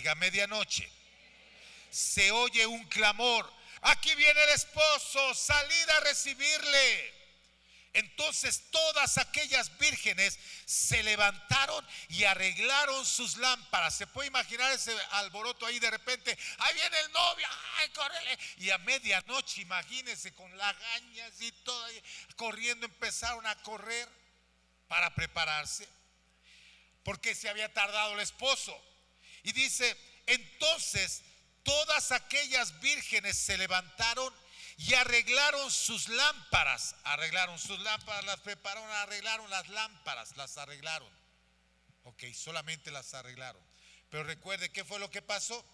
Diga medianoche. Se oye un clamor: aquí viene el esposo, salid a recibirle. Entonces todas aquellas vírgenes se levantaron y arreglaron sus lámparas. Se puede imaginar ese alboroto ahí de repente: ahí viene el novio, ay, córrele. Y a medianoche, imagínense, con lagañas y todo, corriendo, empezaron a correr para prepararse, porque se había tardado el esposo. Y dice: entonces todas aquellas vírgenes se levantaron y arreglaron sus lámparas. Arreglaron sus lámparas, las prepararon, arreglaron las lámparas, las arreglaron. Ok, solamente las arreglaron. Pero recuerde, ¿qué fue lo que pasó?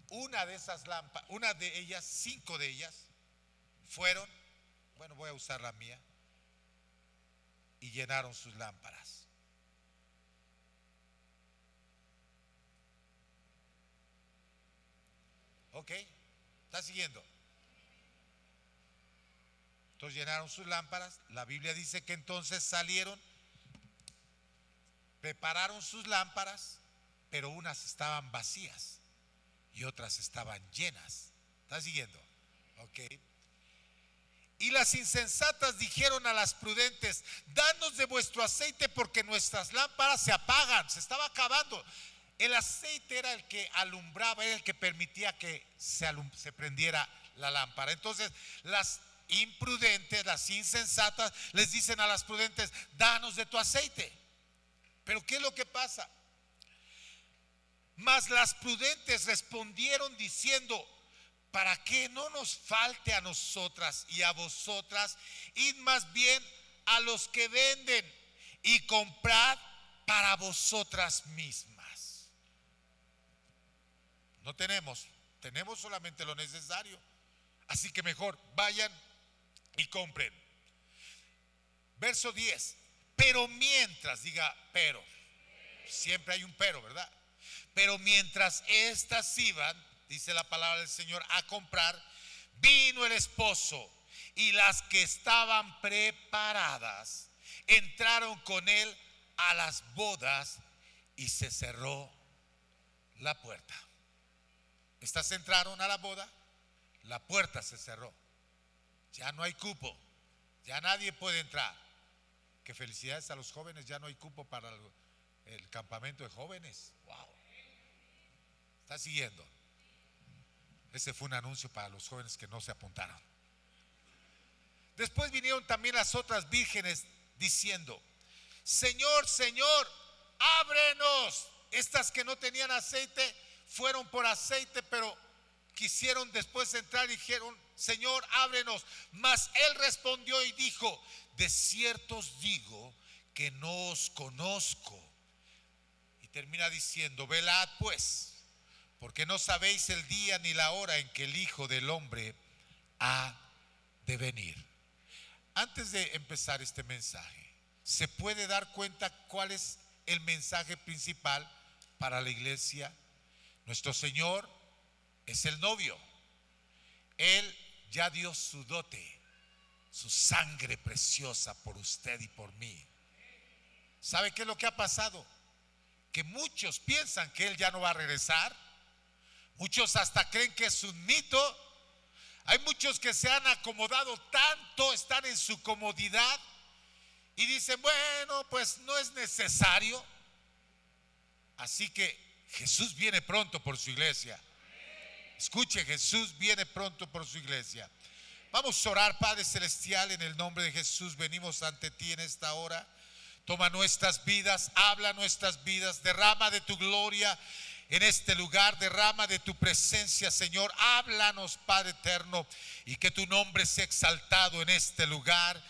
Una de esas lámparas, una de ellas, 5 de ellas, fueron, bueno, voy a usar la mía, y llenaron sus lámparas. Ok, ¿está siguiendo? Entonces llenaron sus lámparas. La Biblia dice que entonces salieron, prepararon sus lámparas, pero unas estaban vacías y otras estaban llenas. ¿Está siguiendo? Ok. Y las insensatas dijeron a las prudentes: danos de vuestro aceite, porque nuestras lámparas se apagan. Se estaba acabando. El aceite era el que alumbraba, era el que permitía que se prendiera la lámpara. Entonces las imprudentes, las insensatas, les dicen a las prudentes: danos de tu aceite. Pero ¿qué es lo que pasa? Mas las prudentes respondieron diciendo: para que no nos falte a nosotras y a vosotras, id más bien a los que venden y comprad para vosotras mismas. No tenemos solamente lo necesario, así que mejor vayan y compren. Verso 10. Pero mientras, diga pero, siempre hay un pero, ¿verdad? Pero mientras estas iban, dice la palabra del Señor, a comprar, vino el esposo, y las que estaban preparadas entraron con él a las bodas, y se cerró la puerta. Estas entraron a la boda, la puerta se cerró. Ya no hay cupo, ya nadie puede entrar. Qué felicidades a los jóvenes, ya no hay cupo para el campamento de jóvenes. Wow. ¿Está siguiendo? Ese fue un anuncio para los jóvenes que no se apuntaron. Después vinieron también las otras vírgenes diciendo: Señor, Señor, ábrenos. Estas que no tenían aceite fueron por aceite, pero quisieron después entrar y dijeron: Señor, ábrenos. Mas él respondió y dijo: de cierto os digo que no os conozco. Y termina diciendo: velad pues, porque no sabéis el día ni la hora en que el Hijo del Hombre ha de venir. Antes de empezar este mensaje, ¿se puede dar cuenta cuál es el mensaje principal para la iglesia? Nuestro Señor es el novio. Él ya dio su dote, su sangre preciosa por usted y por mí. ¿Sabe qué es lo que ha pasado? Que muchos piensan que Él ya no va a regresar. Muchos hasta creen que es un mito. Hay muchos que se han acomodado tanto, están en su comodidad y dicen: bueno, pues no es necesario. Así que Jesús viene pronto por su iglesia. Escuche, Jesús viene pronto por su iglesia. Vamos a orar. Padre celestial, en el nombre de Jesús venimos ante ti en esta hora. Toma nuestras vidas, habla nuestras vidas, derrama de tu gloria en este lugar, derrama de tu presencia, Señor. Háblanos, Padre eterno, y que tu nombre sea exaltado en este lugar,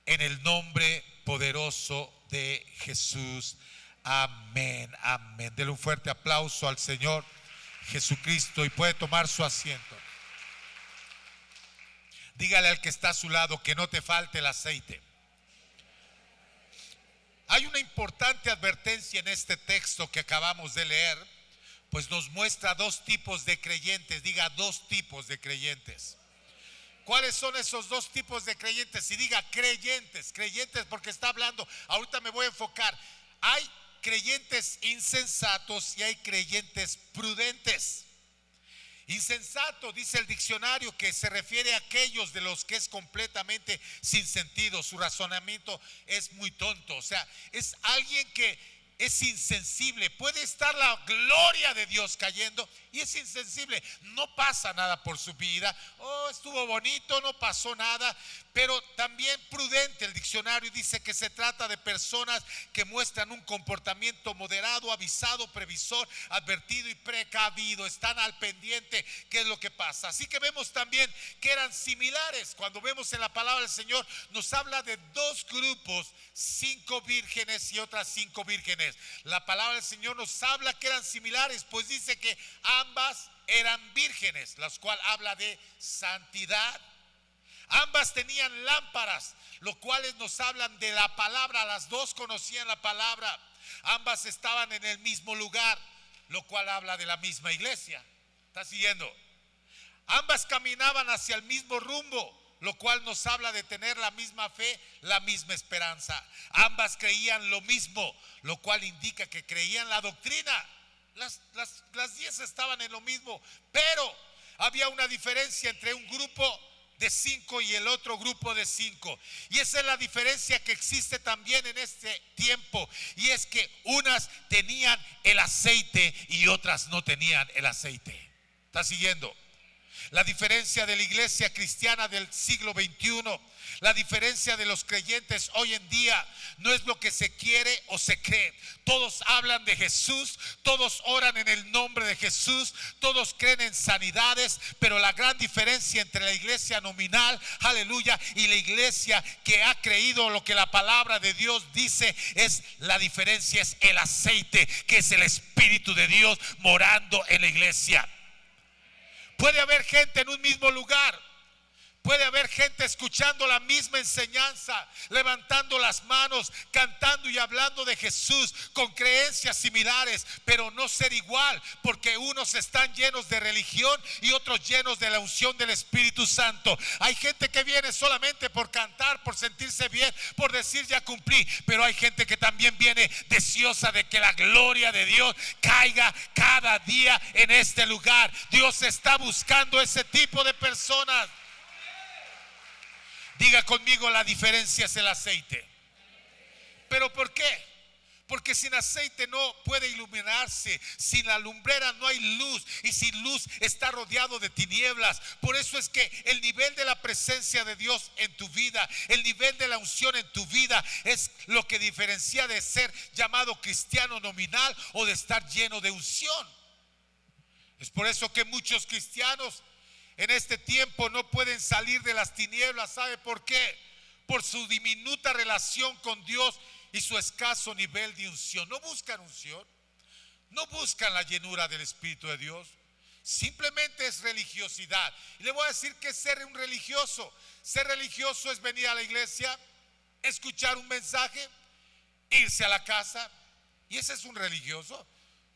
en el nombre poderoso de Jesús. Amén, amén. Denle un fuerte aplauso al Señor Jesucristo y puede tomar su asiento. Dígale al que está a su lado que no te falte el aceite. Hay una importante advertencia en este texto que acabamos de leer, pues nos muestra dos tipos de creyentes. Diga, dos tipos de creyentes. ¿Cuáles son esos dos tipos de creyentes? Y diga creyentes, creyentes, porque está hablando, ahorita me voy a enfocar. Hay creyentes insensatos y hay creyentes prudentes. Insensato, dice el diccionario, que se refiere a aquellos de los que es completamente sin sentido. Su razonamiento es muy tonto. O sea, es alguien que es insensible. Puede estar la gloria de Dios cayendo y es insensible. No pasa nada por su vida. Oh, estuvo bonito, no pasó nada. Pero también prudente, el diccionario dice que se trata de personas que muestran un comportamiento moderado, avisado, previsor, advertido y precavido. Están al pendiente qué es lo que pasa. Así que vemos también que eran similares. Cuando vemos en la palabra del Señor, nos habla de dos grupos, 5 vírgenes y otras 5 vírgenes. La palabra del Señor nos habla que eran similares, pues dice que ambas eran vírgenes, las cuales habla de santidad. Ambas tenían lámparas, los cuales nos hablan de la palabra. Las dos conocían la palabra. Ambas estaban en el mismo lugar, lo cual habla de la misma iglesia. ¿Está siguiendo? Ambas caminaban hacia el mismo rumbo, lo cual nos habla de tener la misma fe, la misma esperanza. Ambas creían lo mismo, lo cual indica que creían la doctrina. Las 10 estaban en lo mismo, pero había una diferencia entre un grupo de 5 y el otro grupo de 5. Y esa es la diferencia que existe también en este tiempo. Y es que unas tenían el aceite y otras no tenían el aceite. ¿Está siguiendo? La diferencia de la iglesia cristiana del siglo XXI, la diferencia de los creyentes hoy en día, no es lo que se quiere o se cree. Todos hablan de Jesús, todos oran en el nombre de Jesús, todos creen en sanidades, pero la gran diferencia entre la iglesia nominal, aleluya, y la iglesia que ha creído lo que la palabra de Dios dice, la diferencia es el aceite, que es el Espíritu de Dios morando en la iglesia. Puede haber gente en un mismo lugar, puede haber gente escuchando la misma enseñanza, levantando las manos, cantando y hablando de Jesús con creencias similares, pero no ser igual, porque unos están llenos de religión y otros llenos de la unción del Espíritu Santo. Hay gente que viene solamente por cantar, por sentirse bien, por decir ya cumplí, pero hay gente que también viene deseosa de que la gloria de Dios caiga cada día en este lugar. Dios está buscando ese tipo de personas. Diga conmigo, la diferencia es el aceite. ¿Pero por qué? Porque sin aceite no puede iluminarse. Sin la lumbrera no hay luz, y sin luz está rodeado de tinieblas. Por eso es que el nivel de la presencia de Dios en tu vida, el nivel de la unción en tu vida, es lo que diferencia de ser llamado cristiano nominal o de estar lleno de unción. Es por eso que muchos cristianos en este tiempo no pueden salir de las tinieblas. ¿Sabe por qué? Por su diminuta relación con Dios y su escaso nivel de unción. No buscan unción, no buscan la llenura del Espíritu de Dios. Simplemente es religiosidad. Y le voy a decir que es ser un religioso. Ser religioso es venir a la iglesia, escuchar un mensaje, irse a la casa. Y ese es un religioso.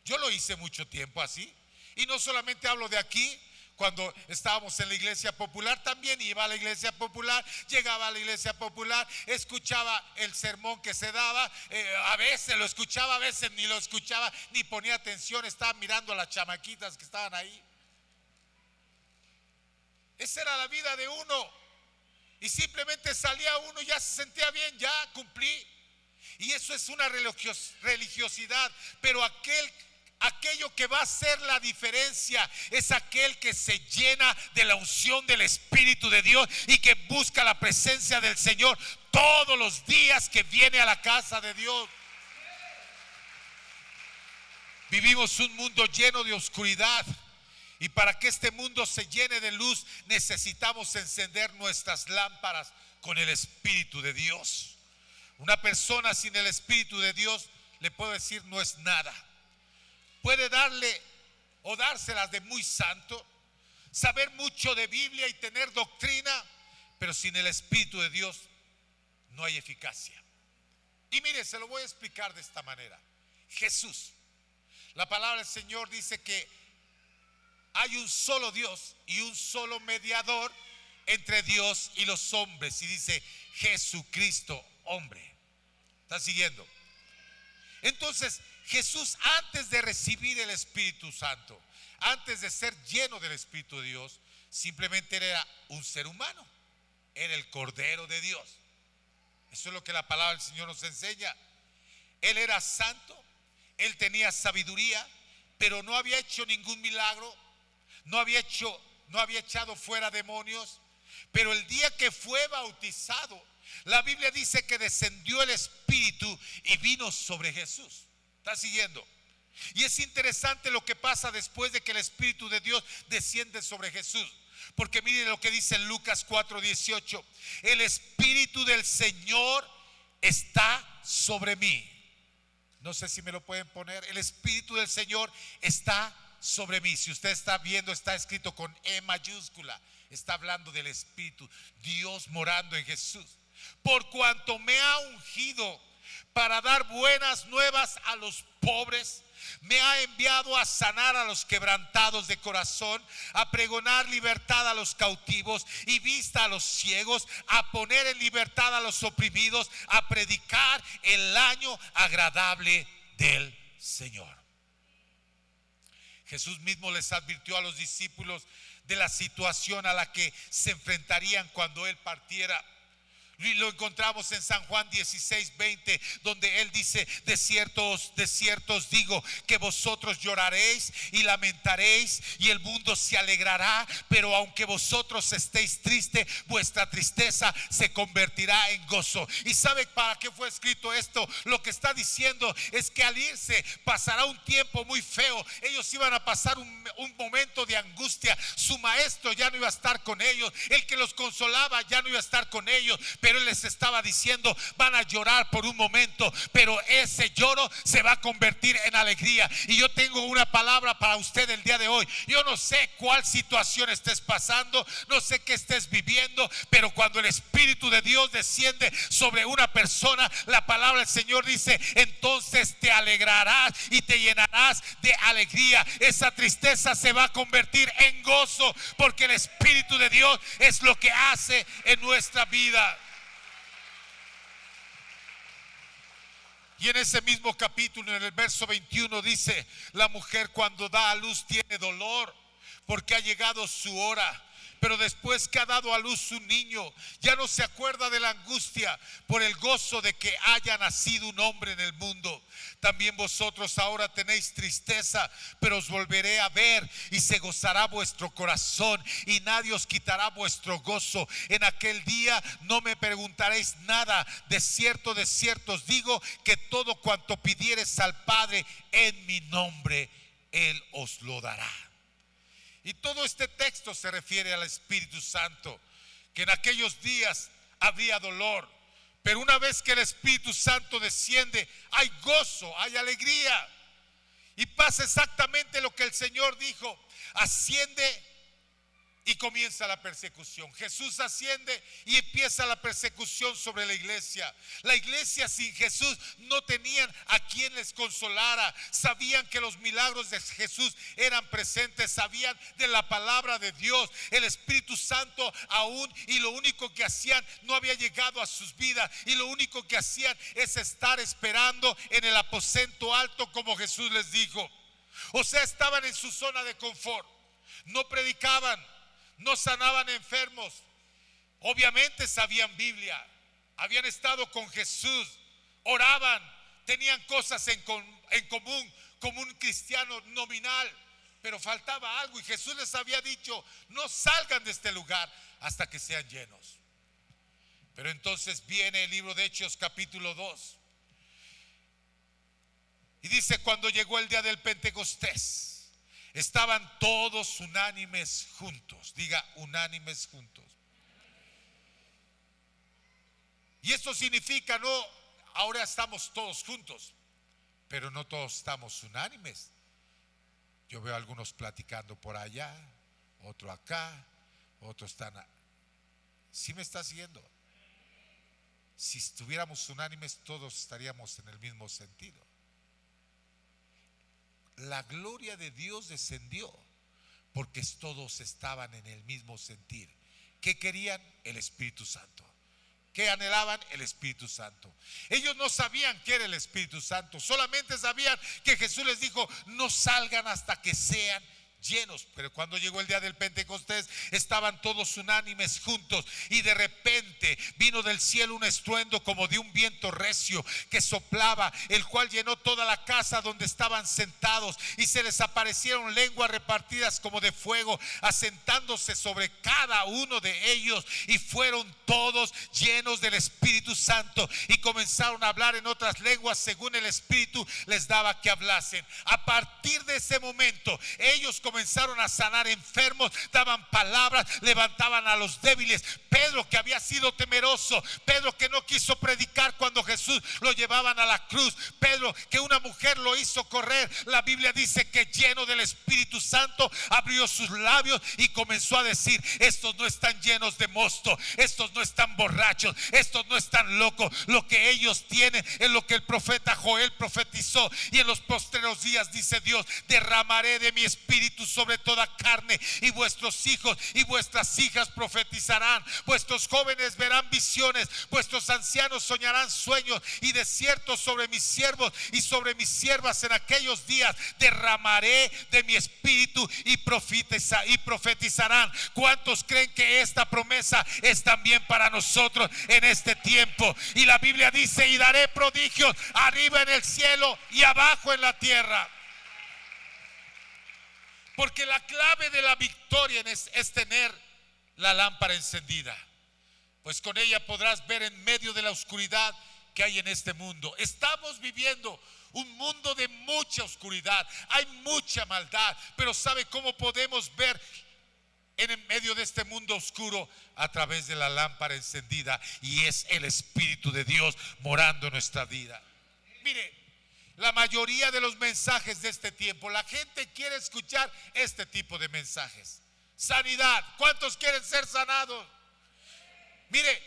Yo lo hice mucho tiempo así. Y no solamente hablo de aquí. Cuando estábamos en la iglesia popular, también iba a la iglesia popular, llegaba a la iglesia popular, escuchaba el sermón que se daba, a veces lo escuchaba, a veces ni lo escuchaba, ni ponía atención, estaba mirando a las chamaquitas que estaban ahí. Esa era la vida de uno, y simplemente salía uno y ya se sentía bien, ya cumplí. Y eso es una religiosidad, pero aquello que va a hacer la diferencia es aquel que se llena de la unción del Espíritu de Dios y que busca la presencia del Señor todos los días que viene a la casa de Dios. Vivimos un mundo lleno de oscuridad, y para que este mundo se llene de luz necesitamos encender nuestras lámparas con el Espíritu de Dios. Una persona sin el Espíritu de Dios, le puedo decir, no es nada. Puede darle o dárselas de muy santo, saber mucho de Biblia y tener doctrina, pero sin el Espíritu de Dios no hay eficacia. Y mire, se lo voy a explicar de esta manera. Jesús, la palabra del Señor dice que hay un solo Dios y un solo mediador entre Dios y los hombres, y dice Jesucristo hombre. ¿Está siguiendo? Entonces Jesús, antes de recibir el Espíritu Santo, antes de ser lleno del Espíritu de Dios, simplemente era un ser humano, era el Cordero de Dios. Eso es lo que la palabra del Señor nos enseña. Él era santo, él tenía sabiduría, pero no había hecho ningún milagro, no había echado fuera demonios. Pero el día que fue bautizado, la Biblia dice que descendió el Espíritu y vino sobre Jesús. ¿Está siguiendo? Y es interesante lo que pasa después de que el Espíritu de Dios desciende sobre Jesús. Porque miren lo que dice en Lucas 4:18. El Espíritu del Señor está sobre mí. No sé si me lo pueden poner. El Espíritu del Señor está sobre mí. Si usted está viendo, está escrito con E mayúscula. Está hablando del Espíritu, Dios morando en Jesús. Por cuanto me ha ungido para dar buenas nuevas a los pobres, me ha enviado a sanar a los quebrantados de corazón, a pregonar libertad a los cautivos y vista a los ciegos, a poner en libertad a los oprimidos, a predicar el año agradable del Señor. Jesús mismo les advirtió a los discípulos de la situación a la que se enfrentarían cuando Él partiera. Y lo encontramos en San Juan 16:20, donde Él dice: de cierto os digo que vosotros lloraréis y lamentaréis, y el mundo se alegrará, pero aunque vosotros estéis tristes, vuestra tristeza se convertirá en gozo. ¿Y sabe para qué fue escrito esto? Lo que está diciendo es que al irse pasará un tiempo muy feo. Ellos iban a pasar un momento de angustia. Su maestro ya no iba a estar con ellos, el que los consolaba ya no iba a estar con ellos. Pero Él les estaba diciendo: van a llorar por un momento, pero ese lloro se va a convertir en alegría. Y yo tengo una palabra para usted el día de hoy. Yo no sé cuál situación estés pasando, no sé qué estés viviendo, pero cuando el Espíritu de Dios desciende sobre una persona, la palabra del Señor dice: entonces te alegrarás y te llenarás de alegría. Esa tristeza se va a convertir en gozo, porque el Espíritu de Dios es lo que hace en nuestra vida. Y en ese mismo capítulo, en el verso 21, dice: la mujer cuando da a luz tiene dolor, porque ha llegado su hora. Pero después que ha dado a luz un niño, ya no se acuerda de la angustia por el gozo de que haya nacido un hombre en el mundo. También vosotros ahora tenéis tristeza, pero os volveré a ver y se gozará vuestro corazón, y nadie os quitará vuestro gozo. En aquel día no me preguntaréis nada. De cierto os digo que todo cuanto pidiereis al Padre en mi nombre, Él os lo dará. Y todo este texto se refiere al Espíritu Santo, que en aquellos días habría dolor, pero una vez que el Espíritu Santo desciende, hay gozo, hay alegría. Y pasa exactamente lo que el Señor dijo: asciende y comienza la persecución. Jesús asciende y empieza la persecución sobre la iglesia. La iglesia sin Jesús no tenían a quien les consolara. Sabían que los milagros de Jesús eran presentes, sabían de la palabra de Dios. El Espíritu Santo aún, y lo único que hacían, no había llegado a sus vidas, y lo único que hacían es estar esperando en el aposento alto, como Jesús les dijo. O sea, estaban en su zona de confort. No predicaban, no sanaban enfermos. Obviamente sabían Biblia, habían estado con Jesús, oraban, tenían cosas en común como un cristiano nominal, pero faltaba algo, y Jesús les había dicho: no salgan de este lugar hasta que sean llenos. Pero entonces viene el libro de Hechos capítulo 2 y dice: cuando llegó el día del Pentecostés, estaban todos unánimes juntos. Diga: unánimes juntos. Y esto significa, no, ahora estamos todos juntos, pero no todos estamos unánimes. Yo veo a algunos platicando por allá, otro acá, otros están. ¿Sí me está siguiendo? Si estuviéramos unánimes, todos estaríamos en el mismo sentido. La gloria de Dios descendió porque todos estaban en el mismo sentir. ¿Qué querían? El Espíritu Santo. que anhelaban el Espíritu Santo. Ellos no sabían qué era el Espíritu Santo, solamente sabían que Jesús les dijo: no salgan hasta que sean llenos. Pero cuando llegó el día del Pentecostés, estaban todos unánimes juntos, y de repente vino del cielo un estruendo como de un viento recio que soplaba, el cual llenó toda la casa donde estaban sentados, y se les aparecieron lenguas repartidas como de fuego, asentándose sobre cada uno de ellos, y fueron todos llenos del Espíritu Santo y comenzaron a hablar en otras lenguas según el Espíritu les daba que hablasen. A partir de ese momento, ellos comenzaron a sanar enfermos, daban palabras, levantaban a los débiles. Pedro, que había sido temeroso, Pedro que no quiso predicar cuando Jesús lo llevaban a la cruz, Pedro que una mujer lo hizo correr, la Biblia dice que lleno del Espíritu Santo abrió sus labios y comenzó a decir: estos no están llenos de mosto, estos no están borrachos, estos no están locos. Lo que ellos tienen es lo que el profeta Joel profetizó: y en los postreros días, dice Dios, derramaré de mi espíritu sobre toda carne, y vuestros hijos y vuestras hijas profetizarán, vuestros jóvenes verán visiones, vuestros ancianos soñarán sueños, y de cierto sobre mis siervos y sobre mis siervas en aquellos días derramaré de mi espíritu y profetizarán. ¿Cuántos creen que esta promesa es también para nosotros en este tiempo? Y la Biblia dice: y daré prodigios arriba en el cielo y abajo en la tierra. Porque la clave de la victoria es tener la lámpara encendida, pues con ella podrás ver en medio de la oscuridad que hay en este mundo. Estamos viviendo un mundo de mucha oscuridad, hay mucha maldad, pero ¿sabe cómo podemos ver en medio de este mundo oscuro? A través de la lámpara encendida, y es el Espíritu de Dios morando en nuestra vida. Mire, la mayoría de los mensajes de este tiempo, la gente quiere escuchar este tipo de mensajes. Sanidad, ¿cuántos quieren ser sanados? Mire,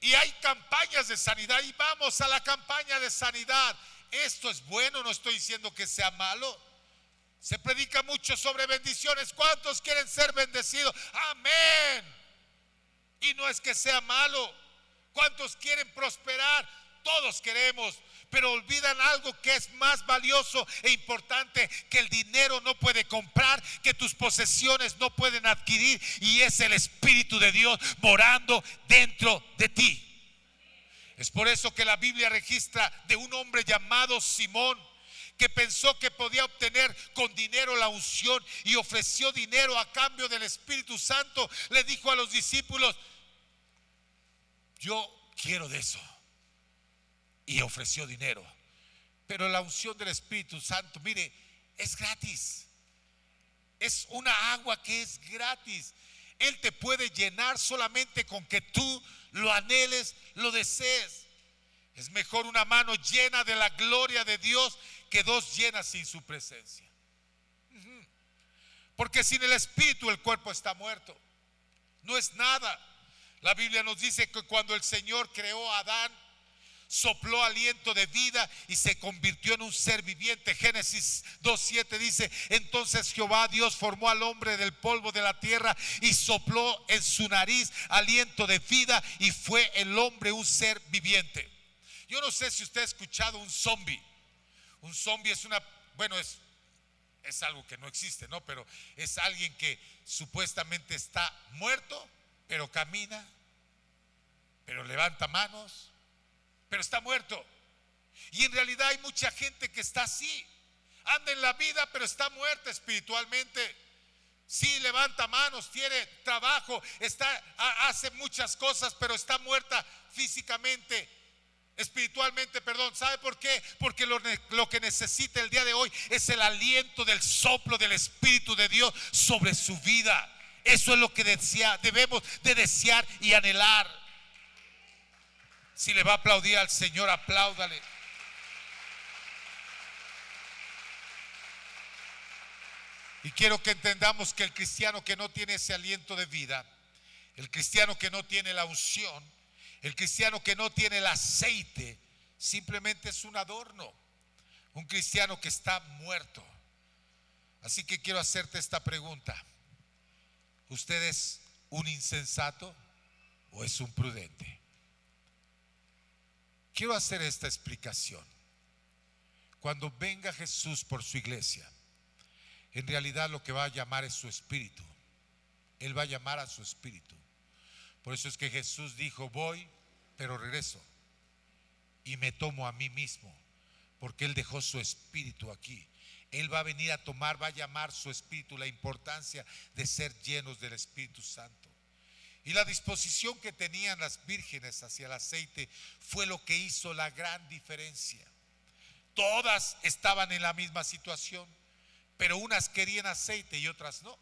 y hay campañas de sanidad, y vamos a la campaña de sanidad. Esto es bueno, no estoy diciendo que sea malo. Se predica mucho sobre bendiciones. ¿Cuántos quieren ser bendecidos? Amén. Y no es que sea malo. ¿Cuántos quieren prosperar? Todos queremos, pero olvidan algo que es más valioso e importante, que el dinero no puede comprar, que tus posesiones no pueden adquirir, y es el Espíritu de Dios morando dentro de ti. Es por eso que la Biblia registra de un hombre llamado Simón, que pensó que podía obtener con dinero la unción y ofreció dinero a cambio del Espíritu Santo. Le dijo a los discípulos: yo quiero de eso. Y ofreció dinero. Pero la unción del Espíritu Santo, mire, es gratis. Es una agua que es gratis. Él te puede llenar solamente con que tú lo anheles, lo desees. Es mejor una mano llena de la gloria de Dios que dos llenas sin su presencia. Porque sin el Espíritu el cuerpo está muerto. No es nada. La Biblia nos dice que cuando el Señor creó a Adán, sopló aliento de vida y se convirtió en un ser viviente. Génesis 2:7 dice: entonces Jehová Dios formó al hombre del polvo de la tierra y sopló en su nariz aliento de vida, y fue el hombre un ser viviente. Yo no sé si usted ha escuchado un zombie. Un zombie es es algo que no existe, ¿no? Pero es alguien que supuestamente está muerto, pero camina, pero levanta manos, pero está muerto. Y en realidad hay mucha gente que está así, anda en la vida pero está muerta espiritualmente. Sí, levanta manos, tiene trabajo, hace muchas cosas, pero está muerta físicamente, espiritualmente, perdón. ¿Sabe por qué? Porque lo que necesita el día de hoy es el aliento del soplo del Espíritu de Dios sobre su vida. Eso es lo que debemos de desear y anhelar. Si le va a aplaudir al Señor, apláudale. Y quiero que entendamos que el cristiano que no tiene ese aliento de vida, el cristiano que no tiene la unción, el cristiano que no tiene el aceite, simplemente es un adorno, un cristiano que está muerto. Así que quiero hacerte esta pregunta: ¿usted es un insensato o es un prudente? quiero hacer esta explicación. Cuando venga Jesús por su iglesia, en realidad lo que va a llamar es su espíritu. Él va a llamar a su espíritu. Por eso es que Jesús dijo: voy, pero regreso y me tomo a mí mismo, porque Él dejó su espíritu aquí. Él va a venir a tomar, va a llamar su espíritu, la importancia de ser llenos del Espíritu Santo. Y la disposición que tenían las vírgenes hacia el aceite fue lo que hizo la gran diferencia. Todas estaban en la misma situación, pero unas querían aceite y otras no.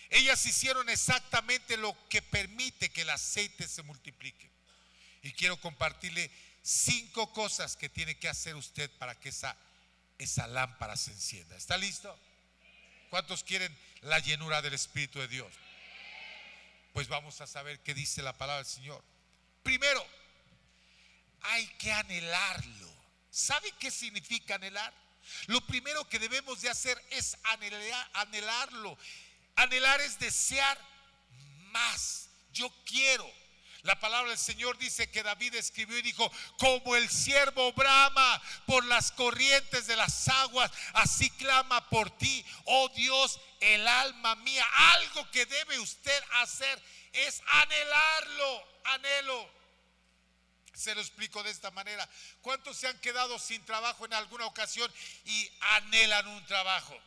Ellas hicieron exactamente lo que permite que el aceite se multiplique. Y quiero compartirle 5 cosas que tiene que hacer usted para que esa lámpara se encienda. ¿Está listo? ¿Cuántos quieren la llenura del Espíritu de Dios? Pues vamos a saber qué dice la palabra del Señor. Primero, hay que anhelarlo. ¿Sabe qué significa anhelar? Lo primero que debemos de hacer es anhelarlo. Anhelar es desear más. Yo quiero. La palabra del Señor dice que David escribió y dijo: como el ciervo brama por las corrientes de las aguas, así clama por ti, oh Dios, el alma mía. Algo que debe usted hacer es anhelarlo. Anhelo. Se lo explico de esta manera. ¿Cuántos se han quedado sin trabajo en alguna ocasión y anhelan un trabajo?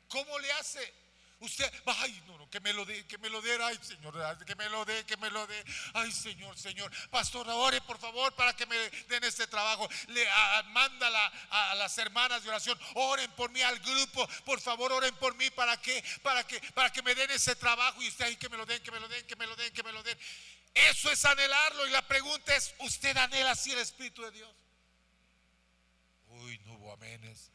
¿Cómo le hace? Usted, ay, no, que me lo dé, ay, Señor, que me lo dé, ay, Señor, pastor, ore por favor para que me den este trabajo. Manda a las hermanas de oración: oren por mí, al grupo, por favor, oren por mí para que me den ese trabajo. Y usted ahí: que me lo den. Eso es anhelarlo. Y la pregunta es: ¿usted anhela así el Espíritu de Dios? Uy, no hubo amenes.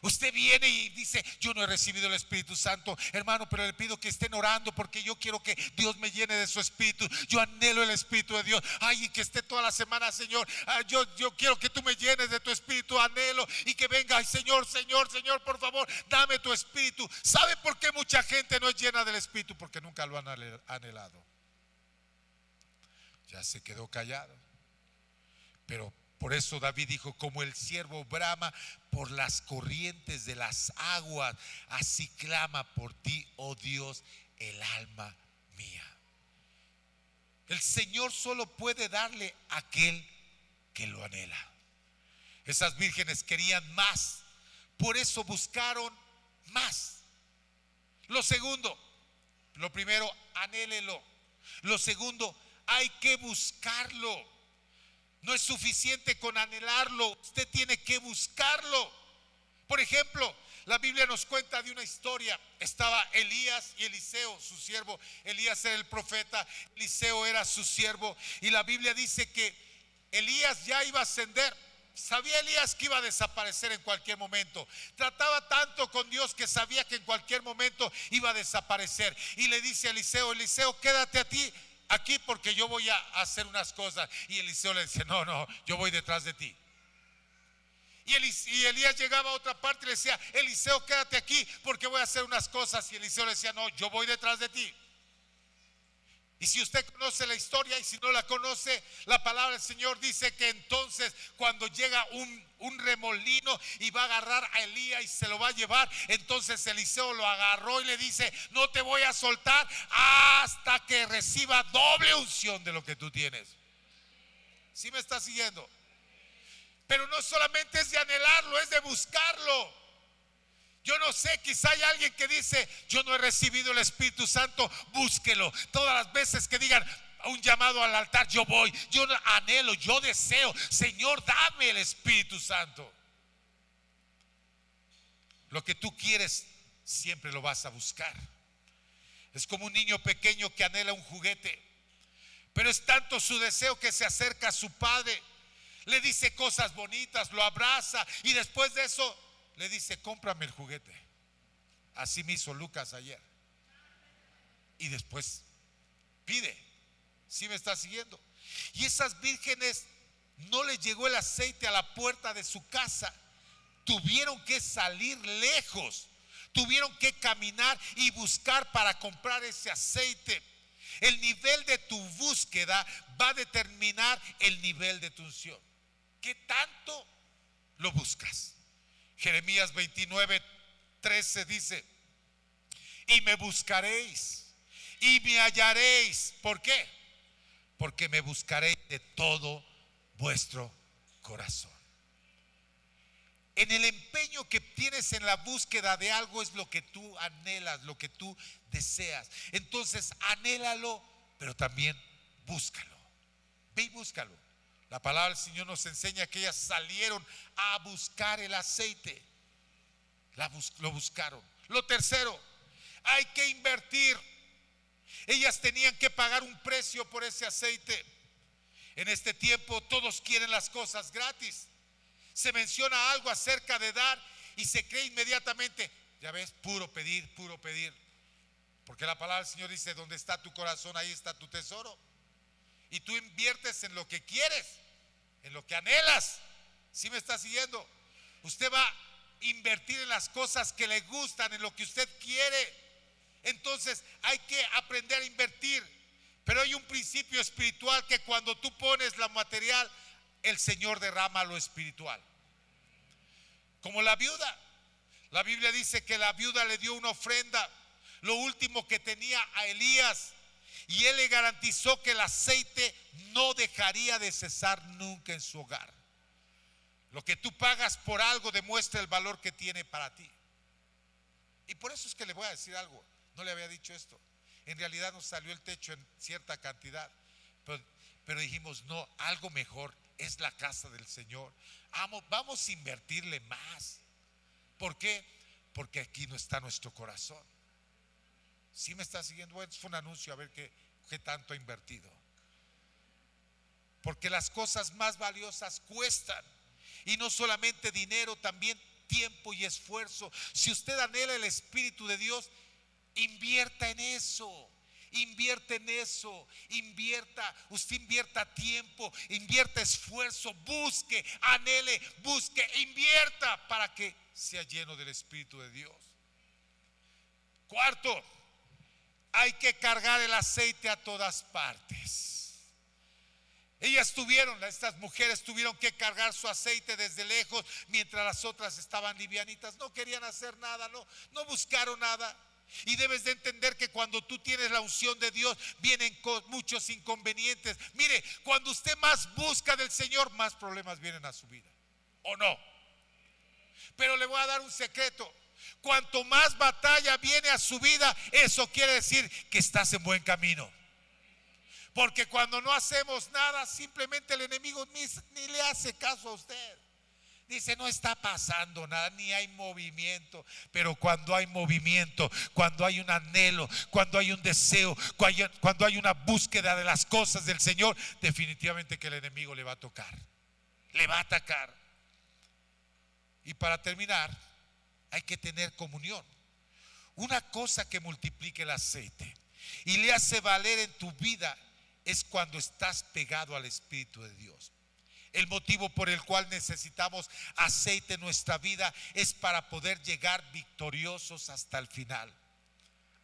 Usted viene y dice: yo no he recibido el Espíritu Santo, hermano, pero le pido que estén orando porque yo quiero que Dios me llene de su Espíritu. Yo anhelo el Espíritu de Dios. Ay, y que esté toda la semana, Señor. Yo quiero que tú me llenes de tu Espíritu, anhelo. Y que venga: ay, Señor, por favor, dame tu Espíritu. ¿Sabe por qué mucha gente no es llena del Espíritu? Porque nunca lo han anhelado. Ya se quedó callado. Pero por eso David dijo: como el ciervo brama por las corrientes de las aguas, así clama por ti, oh Dios, el alma mía. El Señor solo puede darle a aquel que lo anhela. Esas vírgenes querían más, por eso buscaron más. Lo segundo, lo primero, anhélelo. Lo segundo, hay que buscarlo. No es suficiente con anhelarlo, usted tiene que buscarlo. Por ejemplo, la Biblia nos cuenta de una historia. Estaba Elías y Eliseo, su siervo. Elías era el profeta, Eliseo era su siervo. Y la Biblia dice que Elías ya iba a ascender. Sabía Elías que iba a desaparecer en cualquier momento. Trataba tanto con Dios que sabía que en cualquier momento iba a desaparecer. Y le dice a Eliseo: Eliseo, quédate aquí porque yo voy a hacer unas cosas. Y Eliseo le dice: no, yo voy detrás de ti. Y Elías llegaba a otra parte y le decía: Eliseo, quédate aquí porque voy a hacer unas cosas. Y Eliseo le decía: no, yo voy detrás de ti. Y si usted conoce la historia, y si no la conoce, la palabra del Señor dice que entonces cuando llega un remolino y va a agarrar a Elías y se lo va a llevar, entonces Eliseo lo agarró y le dice: no te voy a soltar hasta que reciba doble unción de lo que tú tienes. ¿Sí me está siguiendo? Pero no solamente es de anhelarlo, es de buscarlo. Yo no sé, quizá hay alguien que dice: yo no he recibido el Espíritu Santo. Búsquelo. Todas las veces que digan un llamado al altar, yo voy, yo anhelo, yo deseo: Señor, dame el Espíritu Santo. Lo que tú quieres siempre lo vas a buscar. Es como un niño pequeño que anhela un juguete, pero es tanto su deseo que se acerca a su padre, le dice cosas bonitas, lo abraza y después de eso le dice: cómprame el juguete. Así me hizo Lucas ayer. Y después pide. ¿Sí me está siguiendo? Y esas vírgenes no les llegó el aceite a la puerta de su casa. Tuvieron que salir lejos. Tuvieron que caminar y buscar para comprar ese aceite. El nivel de tu búsqueda va a determinar el nivel de tu unción. ¿Qué tanto lo buscas? Jeremías 29:13 dice: y me buscaréis y me hallaréis. ¿Por qué? Porque me buscaréis de todo vuestro corazón. En el empeño que tienes en la búsqueda de algo es lo que tú anhelas, lo que tú deseas. Entonces anhélalo, pero también búscalo. Ve y búscalo. La palabra del Señor nos enseña que ellas salieron a buscar el aceite. Lo buscaron. Lo tercero, hay que invertir. Ellas tenían que pagar un precio por ese aceite. En este tiempo todos quieren las cosas gratis. Se menciona algo acerca de dar y se cree inmediatamente, ya ves, puro pedir, puro pedir. Porque la palabra del Señor dice: donde está tu corazón, ahí está tu tesoro. Y tú inviertes en lo que quieres, en lo que anhelas. ¿Sí me está siguiendo? Usted va a invertir en las cosas que le gustan, en lo que usted quiere. Entonces hay que aprender a invertir. Pero hay un principio espiritual, que cuando tú pones lo material, el Señor derrama lo espiritual. Como la viuda. La Biblia dice que la viuda le dio una ofrenda, lo último que tenía, a Elías, y él le garantizó que el aceite no dejaría de cesar nunca en su hogar. Lo que tú pagas por algo demuestra el valor que tiene para ti. Y por eso es que le voy a decir algo. No le había dicho esto. En realidad nos salió el techo en cierta cantidad, pero dijimos: no, algo mejor es la casa del Señor. Vamos a invertirle más. ¿Por qué? Porque aquí no está nuestro corazón. ¿Sí me está siguiendo? Bueno, fue un anuncio, a ver qué tanto ha invertido. Porque las cosas más valiosas cuestan. Y no solamente dinero, también tiempo y esfuerzo. Si usted anhela el Espíritu de Dios, invierta en eso. Invierte en eso, usted invierta tiempo, invierta esfuerzo, busque, anhele, busque, invierta para que sea lleno del Espíritu de Dios. Cuarto, hay que cargar el aceite a todas partes. Estas mujeres tuvieron que cargar su aceite desde lejos, mientras las otras estaban livianitas, no querían hacer nada, no buscaron nada. Y debes de entender que cuando tú tienes la unción de Dios, vienen con muchos inconvenientes. Mire, cuando usted más busca del Señor, más problemas vienen a su vida, ¿o no? Pero le voy a dar un secreto: cuanto más batalla viene a su vida, eso quiere decir que estás en buen camino. Porque cuando no hacemos nada, simplemente el enemigo ni le hace caso a usted. Dice: no está pasando nada, ni hay movimiento. Pero cuando hay movimiento, cuando hay un anhelo, cuando hay un deseo, cuando hay una búsqueda de las cosas del Señor, definitivamente que el enemigo le va a tocar, le va a atacar. Y para terminar, hay que tener comunión. Una cosa que multiplique el aceite y le hace valer en tu vida es cuando estás pegado al Espíritu de Dios. El motivo por el cual necesitamos aceite en nuestra vida es para poder llegar victoriosos hasta el final.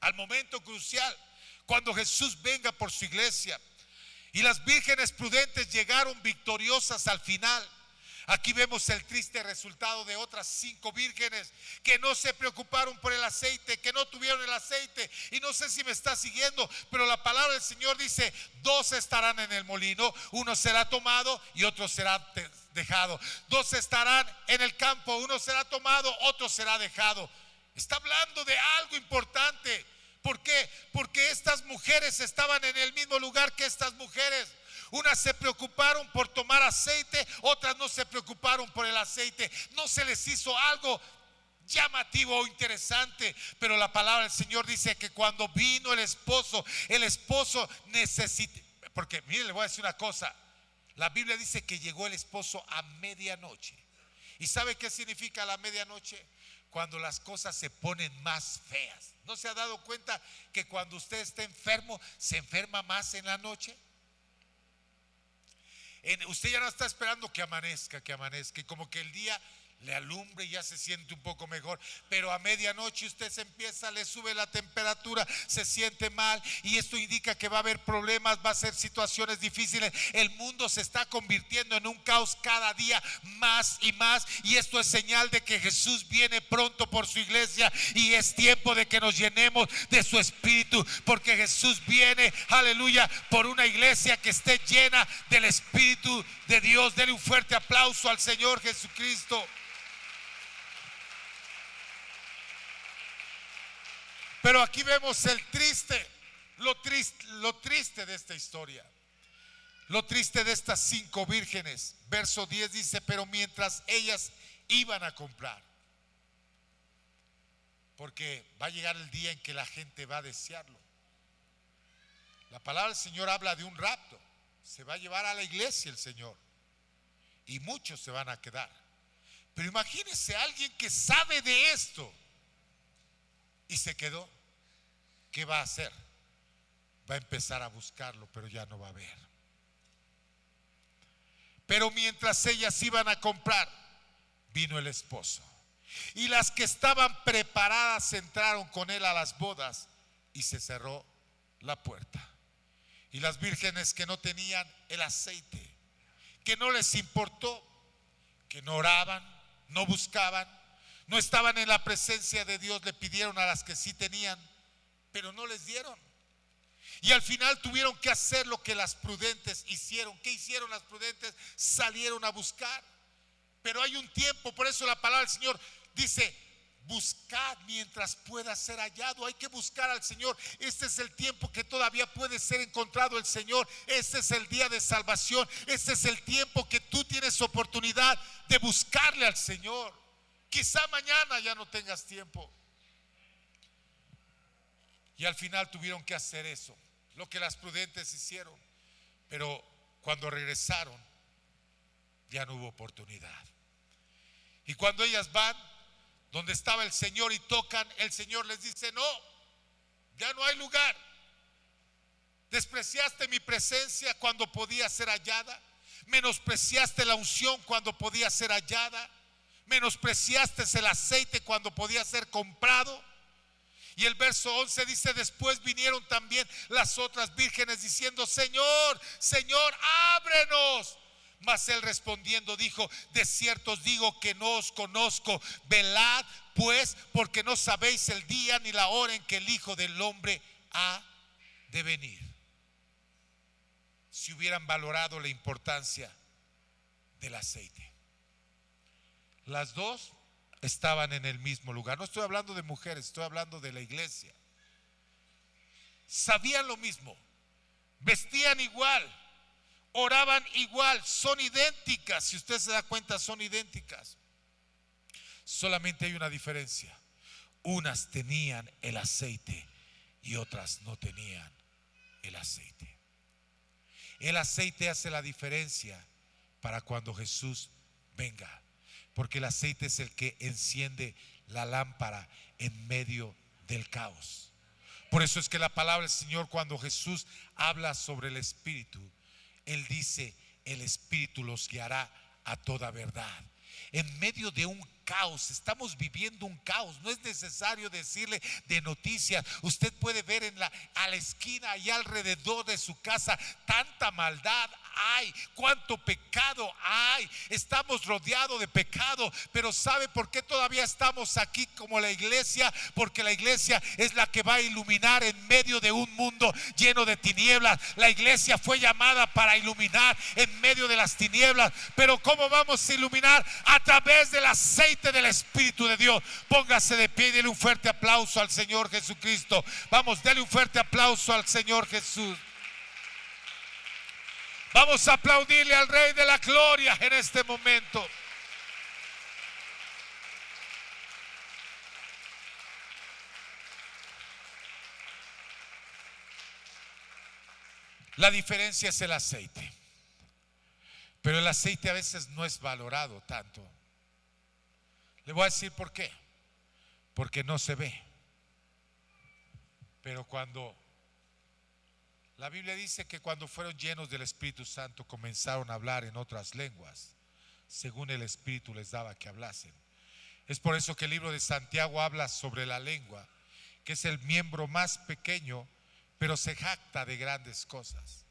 Al momento crucial, cuando Jesús venga por su iglesia. Y las vírgenes prudentes llegaron victoriosas al final. Aquí vemos el triste resultado de otras 5 vírgenes que no se preocuparon por el aceite, que no tuvieron el aceite. Y no sé si me está siguiendo, pero la palabra del Señor dice: 2 estarán en el molino, uno será tomado y otro será dejado. 2 estarán en el campo, uno será tomado, otro será dejado. Está hablando de algo importante. ¿Por qué? Porque estas mujeres estaban en el mismo lugar que estas mujeres. Unas se preocuparon por tomar aceite, otras no se preocuparon por el aceite. No se les hizo algo llamativo o interesante, pero la palabra del Señor dice que cuando vino el esposo necesita. Porque mire, le voy a decir una cosa: la Biblia dice que llegó el esposo a medianoche. ¿Y sabe qué significa la medianoche? Cuando las cosas se ponen más feas. ¿No se ha dado cuenta que cuando usted está enfermo, se enferma más en la noche? Usted ya no está esperando que amanezca, y como que el día le alumbre y ya se siente un poco mejor, pero a medianoche usted le sube la temperatura, se siente mal, y esto indica que va a haber problemas, va a ser situaciones difíciles. El mundo se está convirtiendo en un caos cada día más y más, y esto es señal de que Jesús viene pronto por su iglesia, y es tiempo de que nos llenemos de su espíritu, porque Jesús viene, aleluya, por una iglesia que esté llena del espíritu de Dios. Denle un fuerte aplauso al Señor Jesucristo. Pero aquí vemos lo triste de esta historia, lo triste de estas 5 vírgenes. Verso 10 dice: pero mientras ellas iban a comprar, porque va a llegar el día en que la gente va a desearlo. La palabra del Señor habla de un rapto. Se va a llevar a la iglesia el Señor, y muchos se van a quedar. Pero imagínese a alguien que sabe de esto y se quedó. ¿Qué va a hacer? Va a empezar a buscarlo, pero ya no va a haber. Pero mientras ellas iban a comprar, vino el esposo, y las que estaban preparadas entraron con él a las bodas, y se cerró la puerta. Y las vírgenes que no tenían el aceite, que no les importó, que no oraban, no buscaban, no estaban en la presencia de Dios, le pidieron a las que sí tenían, pero no les dieron. Y al final tuvieron que hacer lo que las prudentes hicieron. ¿Qué hicieron las prudentes? Salieron a buscar. Pero hay un tiempo, por eso la palabra del Señor dice: buscad mientras pueda ser hallado. Hay que buscar al Señor. Este es el tiempo que todavía puede ser encontrado el Señor. Este es el día de salvación. Este es el tiempo que tú tienes oportunidad de buscarle al Señor. Quizá mañana ya no tengas tiempo. Y al final tuvieron que hacer eso, lo que las prudentes hicieron. Pero cuando regresaron, ya no hubo oportunidad. Y cuando ellas van donde estaba el Señor y tocan, el Señor les dice: no, ya no hay lugar. Despreciaste mi presencia cuando podía ser hallada, menospreciaste la unción cuando podía ser hallada, menospreciaste el aceite cuando podía ser comprado. Y el verso 11 dice: después vinieron también las otras vírgenes diciendo: Señor, Señor, ábrenos. Mas él respondiendo dijo: de cierto os digo que no os conozco. Velad pues, porque no sabéis el día ni la hora en que el Hijo del Hombre ha de venir. Si hubieran valorado la importancia del aceite. Las dos estaban en el mismo lugar. No estoy hablando de mujeres, estoy hablando de la iglesia. Sabían lo mismo, vestían igual, oraban igual, son idénticas. Si usted se da cuenta, son idénticas. Solamente hay una diferencia: unas tenían el aceite y otras no tenían el aceite. El aceite hace la diferencia para cuando Jesús venga, porque el aceite es el que enciende la lámpara en medio del caos. Por eso es que la palabra del Señor, cuando Jesús habla sobre el Espíritu, Él dice: el Espíritu los guiará a toda verdad. En medio de un caos, estamos viviendo un caos. No es necesario decirle de noticias. Usted puede ver a la esquina y alrededor de su casa tanta maldad hay, cuánto pecado hay. Estamos rodeados de pecado, pero ¿sabe por qué todavía estamos aquí como la iglesia? Porque la iglesia es la que va a iluminar en medio de un mundo lleno de tinieblas. La iglesia fue llamada para iluminar en medio de las tinieblas. Pero ¿cómo vamos a iluminar? A través del aceite del Espíritu de Dios. Póngase de pie y dele un fuerte aplauso al Señor Jesucristo. Vamos, dele un fuerte aplauso al Señor Jesús. Vamos a aplaudirle al Rey de la Gloria en este momento. La diferencia es el aceite. Pero el aceite a veces no es valorado tanto. Le voy a decir por qué. Porque no se ve. Pero cuando la Biblia dice que cuando fueron llenos del Espíritu Santo comenzaron a hablar en otras lenguas, según el Espíritu les daba que hablasen. Es por eso que el libro de Santiago habla sobre la lengua, que es el miembro más pequeño, pero se jacta de grandes cosas.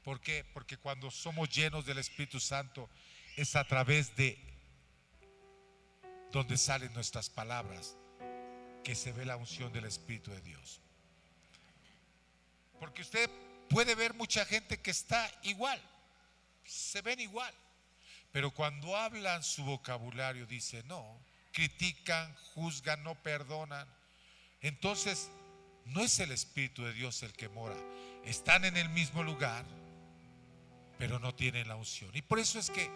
¿Por qué? Porque cuando somos llenos del Espíritu Santo es a través de donde salen nuestras palabras que se ve la unción del Espíritu de Dios. Porque usted puede ver mucha gente que está igual, se ven igual, pero cuando hablan su vocabulario dice no, critican, juzgan, no perdonan. Entonces no es el Espíritu de Dios el que mora. Están en el mismo lugar, pero no tienen la unción. Y por eso es que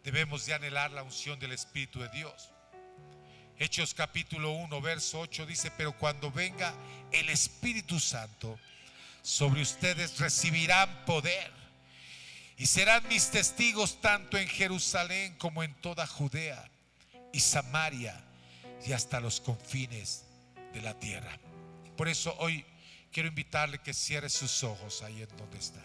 debemos de anhelar la unción del Espíritu de Dios. Hechos capítulo 1 verso 8 dice: pero cuando venga el Espíritu Santo sobre ustedes recibirán poder y serán mis testigos tanto en Jerusalén como en toda Judea y Samaria y hasta los confines de la tierra. Por eso hoy quiero invitarle que cierre sus ojos ahí en donde está.